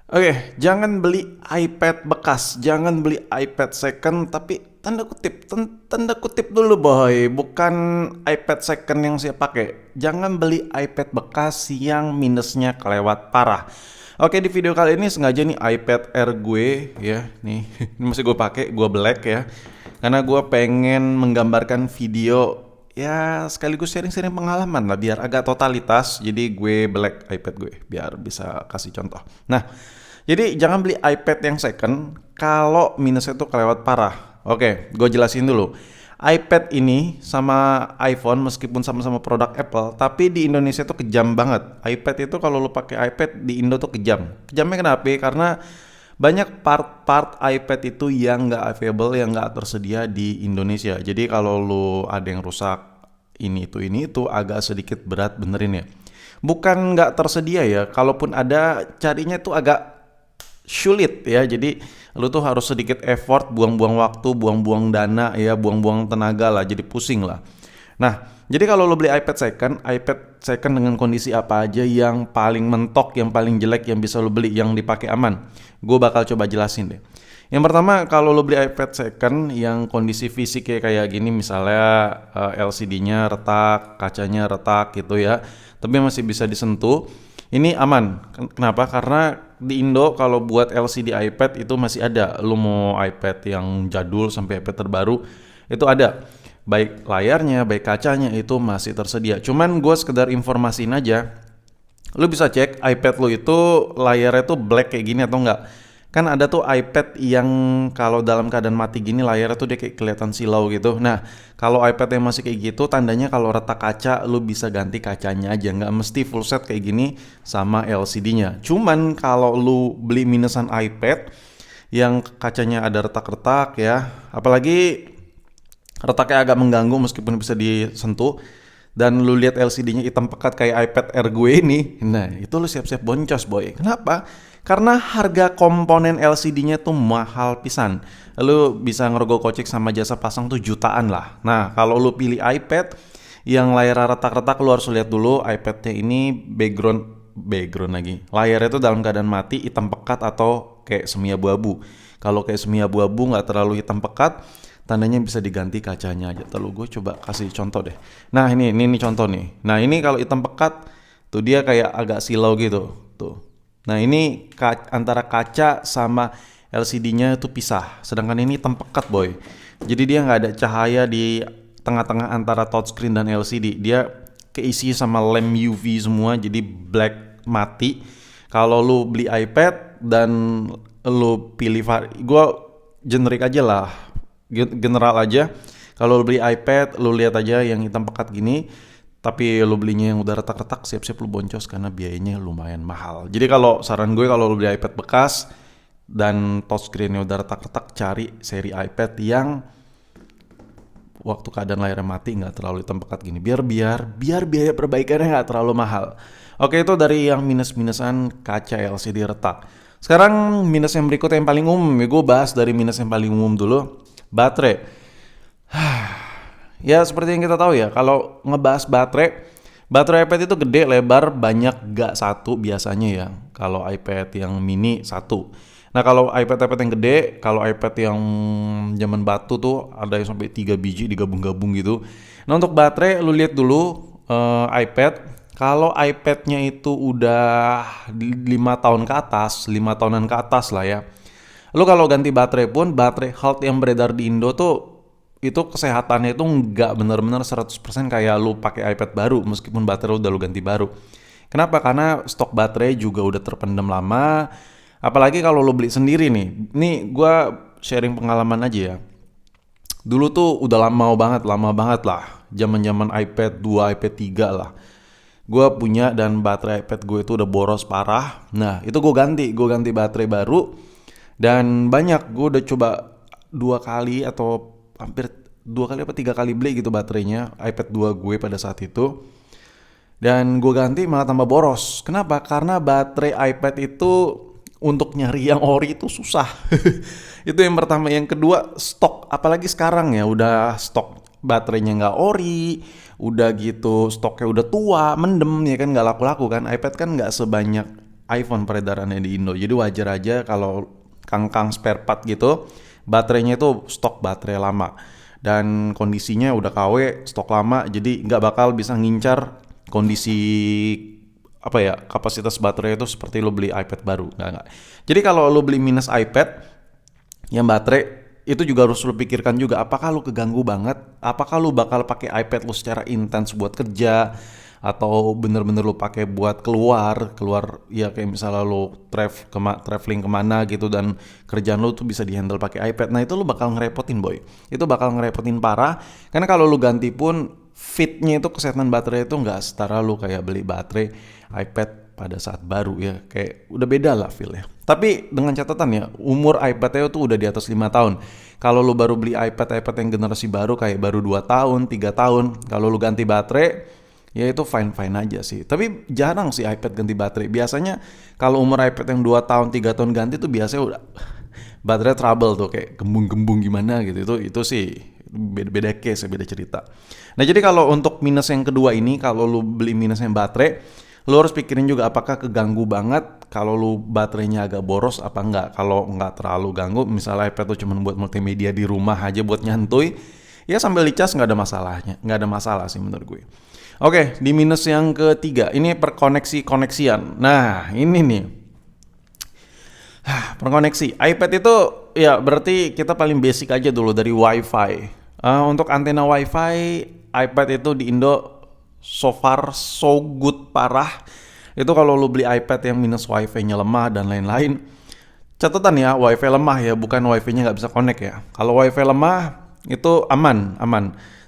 Oke, jangan beli iPad bekas, jangan beli iPad second, tapi tanda kutip dulu boy, bukan iPad second yang saya pakai. Jangan beli iPad bekas yang minusnya kelewat parah. Oke, di video kali ini sengaja nih iPad Air gue ya, nih ini masih gue pakai, gue black ya, karena gue pengen menggambarkan video ya sekaligus sharing-sharing pengalaman lah biar agak totalitas. Jadi gue black iPad gue biar bisa kasih contoh. Nah, jadi jangan beli iPad yang second kalau minusnya tuh kelewat parah. Oke, gue jelasin dulu. iPad ini sama iPhone meskipun sama-sama produk Apple, tapi di Indonesia tuh kejam banget. iPad itu kalau lu pakai iPad di Indo tuh kejam. Kejamnya kenapa? Karena banyak part-part iPad itu yang nggak available, yang nggak tersedia di Indonesia. Jadi kalau lu ada yang rusak ini itu agak sedikit berat benerin ya. Bukan nggak tersedia ya, kalaupun ada carinya tuh agak sulit ya. Jadi lu tuh harus sedikit effort, buang-buang waktu, buang-buang dana ya, buang-buang tenaga lah, jadi pusing lah. Nah, jadi kalau lu beli iPad second dengan kondisi apa aja yang paling mentok, yang paling jelek yang bisa lu beli, yang dipakai aman. Gue bakal coba jelasin deh. Yang pertama, kalau lo beli iPad second yang kondisi fisiknya kayak gini, misalnya LCD-nya retak, kacanya retak gitu ya, tapi masih bisa disentuh, ini aman. Kenapa? Karena di Indo kalau buat LCD iPad itu masih ada. Lo mau iPad yang jadul sampai iPad terbaru itu ada. Baik layarnya, baik kacanya itu masih tersedia. Cuman gue sekedar informasiin aja. Lu bisa cek iPad lu itu layarnya tuh black kayak gini atau enggak. Kan ada tuh iPad yang kalau dalam keadaan mati gini layarnya tuh dia kayak kelihatan silau gitu. Nah, kalau iPad yang masih kayak gitu tandanya kalau retak kaca lu bisa ganti kacanya aja, nggak mesti full set kayak gini sama LCD-nya. Cuman kalau lu beli minusan iPad yang kacanya ada retak-retak ya, apalagi retaknya agak mengganggu meskipun bisa disentuh, dan lu lihat LCD-nya hitam pekat kayak iPad Air gue ini, nah itu lu siap-siap boncos boy. Kenapa? Karena harga komponen LCD-nya tuh mahal pisan. Lu bisa ngerogoh kocek sama jasa pasang tuh jutaan lah. Nah, kalau lu pilih iPad yang layar retak-retak, lu harus lihat dulu iPad-nya ini background lagi. Layarnya tuh dalam keadaan mati, hitam pekat atau kayak semi abu-abu. Kalau kayak semi abu-abu nggak terlalu hitam pekat, tandanya bisa diganti kacanya aja. Lalu gue coba kasih contoh deh. Nah ini contoh nih. Nah ini kalau hitam pekat tuh dia kayak agak silau gitu. Tuh. Nah ini antara kaca sama LCD-nya itu pisah. Sedangkan ini hitam pekat boy. Jadi dia nggak ada cahaya di tengah-tengah antara touchscreen dan LCD. Dia keisi sama lem UV semua. Jadi black mati. Kalau lu beli iPad dan lu pilih gue generik aja lah, general aja. Kalau lu beli iPad, lu lihat aja yang hitam pekat gini. Tapi lu belinya yang udah retak-retak, siap-siap lu boncos karena biayanya lumayan mahal. Jadi kalau saran gue kalau lu beli iPad bekas dan touchscreen-nya udah retak-retak, cari seri iPad yang waktu keadaan layarnya mati nggak terlalu hitam pekat gini. Biar biaya perbaikannya nggak terlalu mahal. Oke, itu dari yang minus-minusan kaca LCD retak. Sekarang minus yang berikutnya yang paling umum ya, gue bahas dari minus yang paling umum dulu. Baterai. Ya seperti yang kita tahu ya, kalau ngebahas baterai iPad itu gede, lebar, banyak, gak satu biasanya ya. Kalau iPad yang mini satu. Nah kalau iPad yang gede, kalau iPad yang zaman batu tuh ada yang sampai 3 biji digabung-gabung gitu. Nah untuk baterai lu lihat dulu iPad. Kalau iPad-nya itu udah 5 tahun ke atas, 5 tahunan ke atas lah ya. Lu kalau ganti baterai pun, baterai health yang beredar di Indo tuh itu kesehatannya itu nggak benar-benar 100% kayak lu pakai iPad baru meskipun baterai udah lu ganti baru. Kenapa? Karena stok baterai juga udah terpendam lama. Apalagi kalau lu beli sendiri nih. Nih gua sharing pengalaman aja ya. Dulu tuh udah lama banget lah. Zaman-zaman iPad 2, iPad 3 lah. Gua punya dan baterai iPad gue itu udah boros parah. Nah, itu gue ganti baterai baru. Dan banyak, gue udah coba 2 kali atau hampir 2 kali apa 3 kali beli gitu baterainya iPad 2 gue pada saat itu, dan gue ganti malah tambah boros. Kenapa? Karena baterai iPad itu untuk nyari yang ori itu susah. Itu yang pertama. Yang kedua, stok, apalagi sekarang ya udah stok baterainya nggak ori, udah gitu stoknya udah tua, mendem ya kan, nggak laku-laku kan. iPad kan nggak sebanyak iPhone peredarannya di Indo. Jadi wajar aja kalau kangkang spare part gitu, baterainya itu stok baterai lama. Dan kondisinya udah KW, stok lama, jadi nggak bakal bisa ngincar kondisi apa ya, kapasitas baterai itu seperti lo beli iPad baru. Nggak. Jadi kalau lo beli minus iPad yang baterai, itu juga harus lu pikirkan juga, apakah lu keganggu banget, apakah lu bakal pakai iPad lu secara intens buat kerja, atau bener-bener lu pakai buat keluar ya kayak misalnya lu traveling kemana gitu, dan kerjaan lu tuh bisa dihandle pakai iPad. Nah itu lu bakal ngerepotin boy, itu bakal ngerepotin parah, karena kalau lu ganti pun fitnya itu, kesehatan baterai itu nggak setara lu kayak beli baterai iPad pada saat baru ya, kayak udah beda lah feel-nya. Tapi dengan catatan ya, umur iPad itu udah di atas 5 tahun. Kalau lu baru beli iPad yang generasi baru kayak baru 2 tahun, 3 tahun, kalau lu ganti baterai, ya itu fine-fine aja sih. Tapi jarang sih iPad ganti baterai. Biasanya kalau umur iPad yang 2 tahun, 3 tahun ganti tuh biasanya udah baterai trouble tuh, kayak gembung-gembung gimana gitu. Itu sih beda case, beda cerita. Nah jadi kalau untuk minus yang kedua ini, kalau lu beli minus yang baterai, lu harus pikirin juga apakah keganggu banget kalau lu baterainya agak boros apa enggak. Kalau enggak terlalu ganggu, misalnya iPad tuh cuma buat multimedia di rumah aja, buat nyantuy, ya sambil dicas nggak ada masalahnya, nggak ada masalah sih menurut gue. Oke, di minus yang ketiga, ini perkoneksian. Nah ini nih, perkoneksi iPad itu ya berarti kita paling basic aja dulu dari WiFi. Untuk antena WiFi iPad itu di Indo so far so good parah. Itu kalau lu beli iPad yang minus WiFi-nya lemah dan lain-lain. Catatan ya, WiFi lemah ya, bukan WiFi-nya nggak bisa connect ya. Kalau WiFi lemah itu aman.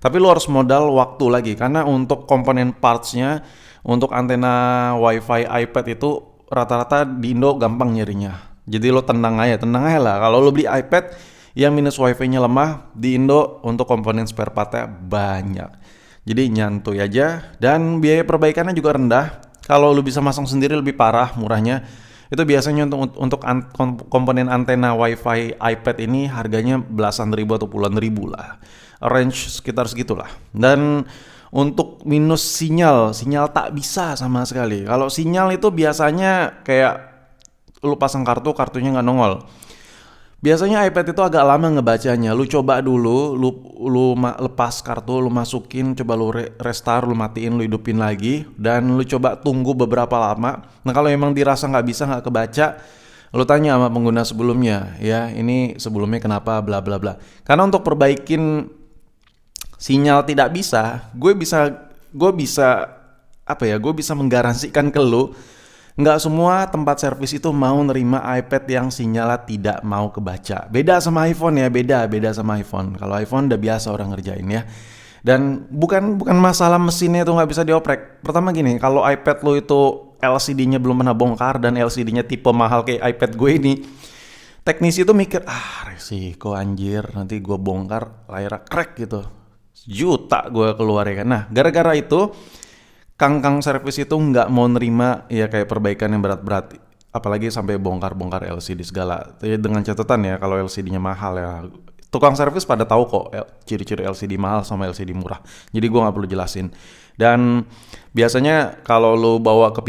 Tapi lu harus modal waktu lagi, karena untuk komponen parts-nya, untuk antena WiFi iPad itu rata-rata di Indo gampang nyarinya. Jadi lo tenang aja lah. Kalau lo beli iPad yang minus WiFi-nya lemah di Indo, untuk komponen spare part-nya banyak. Jadi nyantuy aja, dan biaya perbaikannya juga rendah. Kalau lu bisa masang sendiri lebih parah murahnya. Itu biasanya untuk komponen antena WiFi iPad ini harganya belasan ribu atau puluhan ribu lah. Range sekitar segitulah. Dan untuk minus sinyal tak bisa sama sekali. Kalau sinyal itu biasanya kayak lu pasang kartunya nggak nongol. Biasanya iPad itu agak lama ngebacanya. Lu coba dulu, lu lepas kartu, lu masukin, coba lu restart, lu matiin, lu hidupin lagi, dan lu coba tunggu beberapa lama. Nah kalau emang dirasa nggak kebaca, lu tanya sama pengguna sebelumnya, ya ini sebelumnya kenapa, bla bla bla. Karena untuk perbaikin sinyal tidak bisa, gue bisa menggaransikan ke lu, nggak semua tempat servis itu mau nerima iPad yang sinyalnya tidak mau kebaca. Beda sama iPhone ya, beda sama iPhone. Kalau iPhone udah biasa orang ngerjain ya. Dan bukan masalah mesinnya itu nggak bisa dioprek. Pertama gini, kalau iPad lo itu LCD-nya belum pernah bongkar dan LCD-nya tipe mahal kayak iPad gue ini, teknisi itu mikir, resiko anjir, nanti gue bongkar layarnya crack gitu. Juta gue keluar ya kan. Nah, gara-gara itu kangkang servis itu nggak mau nerima ya kayak perbaikan yang berat-berat, apalagi sampai bongkar LCD segala. Dengan catatan ya, kalau LCD-nya mahal ya, tukang servis pada tahu kok ciri-ciri LCD mahal sama LCD murah. Jadi gue nggak perlu jelasin. Dan biasanya kalau lo bawa ke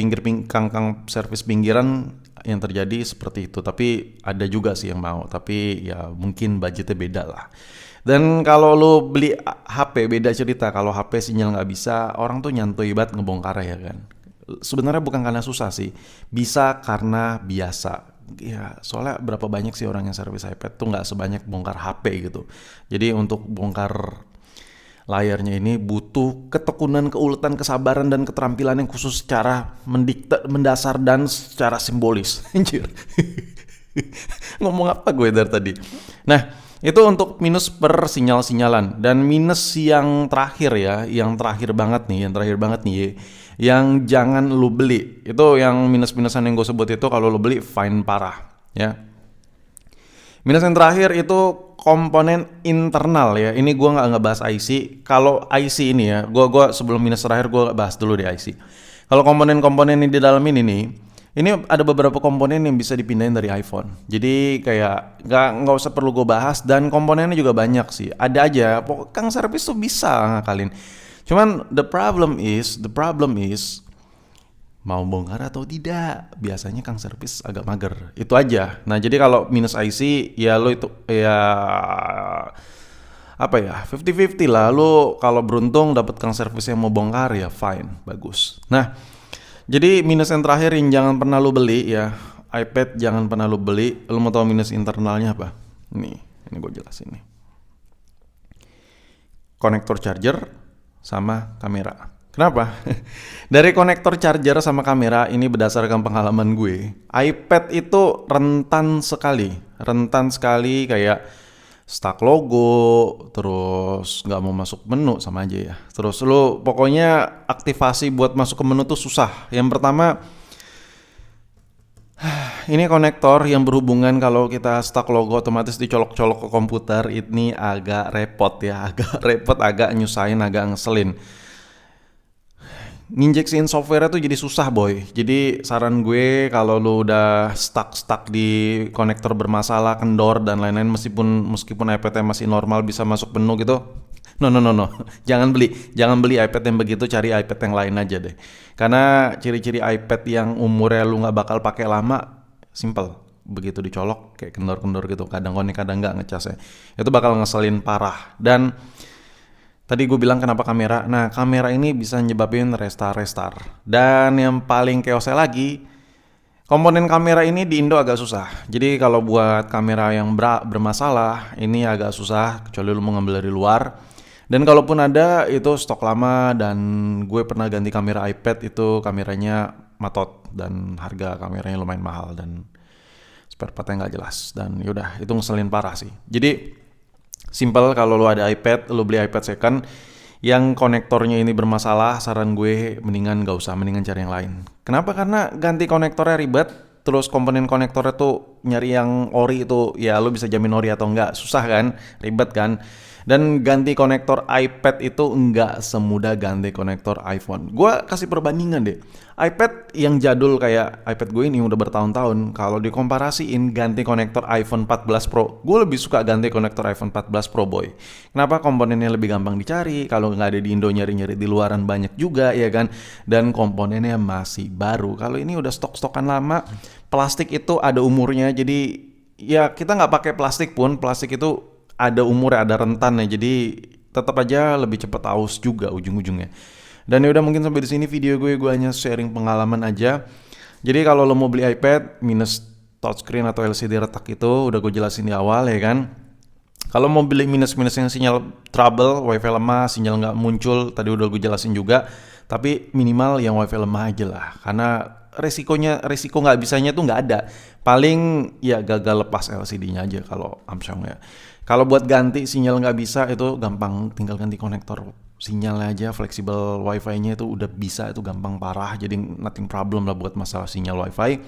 kangkang servis pinggiran, yang terjadi seperti itu. Tapi ada juga sih yang mau, tapi ya mungkin budgetnya beda lah. Dan kalau lo beli HP beda cerita. Kalau HP sinyal nggak bisa, orang tuh nyantuy banget ngebongkar ya kan. Sebenarnya bukan karena susah sih, bisa karena biasa. Ya soalnya berapa banyak sih orang yang servis iPad tuh nggak sebanyak bongkar HP gitu. Jadi untuk bongkar layarnya ini butuh ketekunan, keuletan, kesabaran, dan keterampilan yang khusus secara mendasar dan secara simbolis. Anjir. Ngomong apa gue dari tadi? Nah, itu untuk minus per sinyal-sinyalan. Dan minus yang terakhir ya, yang terakhir banget nih, yang jangan lu beli. Itu yang minus-minusan yang gue sebut itu, kalau lu beli fine parah ya. Minus yang terakhir itu komponen internal ya. Ini gue nggak ngebahas IC. Kalau IC ini ya, gue sebelum minus terakhir gue bahas dulu di IC. Kalau komponen-komponen ini di dalam ini ada beberapa komponen yang bisa dipindahin dari iPhone. Jadi kayak nggak usah perlu gue bahas, dan komponennya juga banyak sih. Ada aja, kang servis tuh bisa ngakalin. Cuman the problem is mau bongkar atau tidak. Biasanya Kang Servis agak mager. Itu aja. Nah, jadi kalau minus IC ya lo itu ya apa ya, 50-50 lah. Lo kalau beruntung dapat Kang Servis yang mau bongkar ya fine, bagus. Nah, jadi minus yang terakhir yang jangan pernah lo beli ya, iPad jangan pernah lo beli. Lo mau tahu minus internalnya apa? Ini gue jelasin nih. Konektor charger sama kamera. Kenapa? Dari konektor charger sama kamera ini berdasarkan pengalaman gue, iPad itu rentan sekali kayak stuck logo, terus nggak mau masuk menu sama aja ya. Terus lo pokoknya aktivasi buat masuk ke menu tuh susah. Yang pertama, ini konektor yang berhubungan kalau kita stuck logo otomatis dicolok-colok ke komputer, ini agak repot ya, agak nyusahin, agak ngeselin. Nginjeksiin software tuh jadi susah boy. Jadi saran gue kalau lu udah stuck di konektor bermasalah, kendor dan lain-lain, meskipun iPad masih normal bisa masuk menu gitu, no. Jangan beli iPad yang begitu, cari iPad yang lain aja deh. Karena ciri-ciri iPad yang umurnya lu nggak bakal pakai lama, simple. Begitu dicolok kayak kendor-kendor gitu, kadang konek kadang nggak ngecasnya. Itu bakal ngeselin parah. Dan tadi gue bilang kenapa kamera. Nah, kamera ini bisa nyebabin restart. Dan yang paling chaosnya lagi, komponen kamera ini di Indo agak susah. Jadi kalau buat kamera yang bermasalah, ini agak susah kecuali lu mau ngambil dari luar. Dan kalaupun ada, itu stok lama. Dan gue pernah ganti kamera iPad, itu kameranya matot. Dan harga kameranya lumayan mahal. Dan spare partnya nggak jelas. Dan yaudah, itu ngeselin parah sih. Jadi simple, kalau lu ada iPad, lu beli iPad second yang konektornya ini bermasalah, saran gue mendingan cari yang lain. Kenapa? Karena ganti konektornya ribet, terus komponen konektornya tuh nyari yang ori itu, ya lu bisa jamin ori atau enggak, susah kan, ribet kan. Dan ganti konektor iPad itu enggak semudah ganti konektor iPhone. Gue kasih perbandingan deh. iPad yang jadul kayak iPad gue ini udah bertahun-tahun, kalau dikomparasiin ganti konektor iPhone 14 Pro, gue lebih suka ganti konektor iPhone 14 Pro boy. Kenapa? Komponennya lebih gampang dicari, kalau nggak ada di Indo nyari-nyari di luaran banyak juga ya kan. Dan komponennya masih baru. Kalau ini udah stok-stokan lama, plastik itu ada umurnya, jadi ya kita nggak pakai plastik pun, plastik itu ada umurnya, ada rentannya, jadi tetap aja lebih cepat aus juga ujung-ujungnya. Dan ya udah, mungkin sampai di sini video gue hanya sharing pengalaman aja. Jadi kalau lo mau beli iPad minus touchscreen atau LCD retak itu udah gue jelasin di awal ya kan. Kalau mau beli minus yang sinyal trouble, wifi lemah, sinyal nggak muncul, tadi udah gue jelasin juga. Tapi minimal yang wifi lemah aja lah, karena resiko nggak bisanya tuh nggak ada. Paling ya gagal lepas LCD-nya aja kalau Samsung ya. Kalau buat ganti sinyal nggak bisa itu gampang, tinggal ganti konektor sinyalnya aja, fleksibel wifi-nya itu udah bisa, itu gampang parah, jadi nothing problem lah buat masalah sinyal wifi.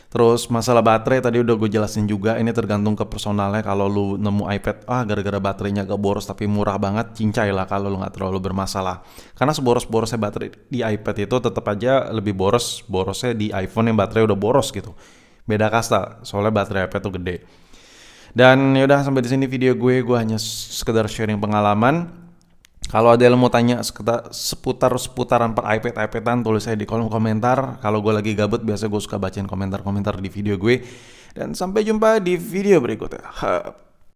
Terus masalah baterai tadi udah gue jelasin juga, ini tergantung ke personalnya. Kalau lu nemu iPad gara-gara baterainya agak boros tapi murah banget, cincai lah kalau lu nggak terlalu bermasalah. Karena seboros-borosnya baterai di iPad itu tetap aja lebih borosnya di iPhone yang baterai udah boros gitu. Beda kasta, soalnya baterai iPad tuh gede. Dan yaudah, sampai di sini video gue hanya sekedar sharing pengalaman. Kalau ada yang mau tanya seputaran per iPad-iPadan, tulis saya di kolom komentar. Kalau gue lagi gabut, biasa gue suka bacain komentar-komentar di video gue. Dan sampai jumpa di video berikutnya.